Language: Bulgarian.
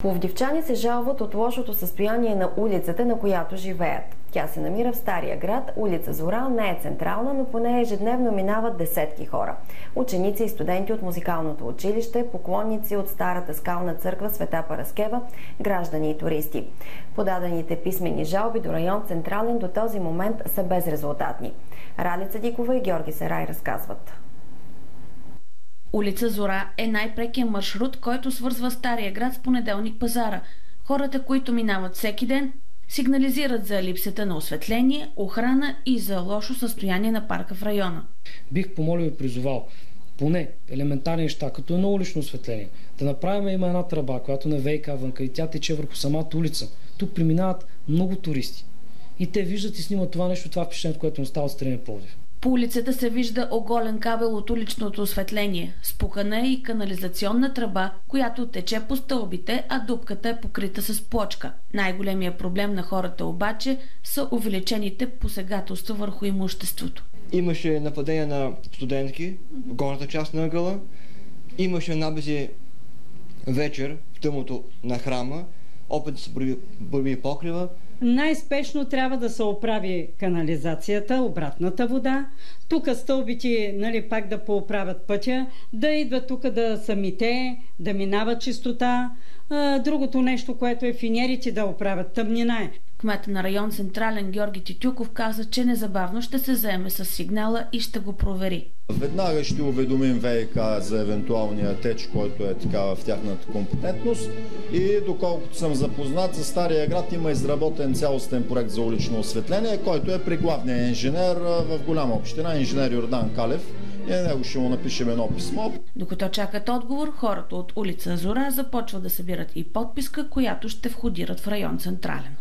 Пловдивчани се жалват от лошото състояние на улицата, на която живеят. Тя се намира в Стария град. Улица Зора не е централна, но по нея ежедневно минават десетки хора. Ученици и студенти от музикалното училище, поклонници от Старата скална църква Света Параскева, граждани и туристи. Подадените писмени жалби до район Централен до този момент са безрезултатни. Ралица Дикова и Георги Серай разказват. Улица Зора е най-прекият маршрут, който свързва Стария град с Понеделник пазара. Хората, които минават всеки ден, сигнализират за липсата на осветление, охрана и за лошо състояние на парка в района. Бих помолил и призовал поне елементарни неща, като едно улично осветление. Да направим има една тръба, която на ВиК вънка и тя тече върху самата улица. Тук преминават много туристи. И те виждат и снимат това нещо, това впечатление, което не става от страни Пловдив. По улицата се вижда оголен кабел от уличното осветление. Спукана е и канализационна тръба, която тече по стълбите, а дупката е покрита с плочка. Най-големият проблем на хората обаче са увеличените посегателства върху имуществото. Имаше нападения на студентки в горната част на ъгъла. Имаше набези вечер в тъмното на храма. Опит да се борби покрива. Най-спешно трябва да се оправи канализацията, обратната вода. Тук стълбите, пак да пооправят пътя, да идват тук да самите, да минава чистота. Другото нещо, което е финерите да оправят тъмнина е. Кмета на район Централен Георги Титюков каза, че незабавно ще се заеме с сигнала и ще го провери. Веднага ще уведомим ВиК за евентуалния теч, който е така в тяхната компетентност, и доколкото съм запознат, за Стария град има изработен цялостен проект за улично осветление, който е при главния инженер в голяма община, инженер Йордан Калев. И на него ще му напишем едно писмо. Докато чакат отговор, хората от улица Зора започват да събират и подписка, която ще входират в район Централен.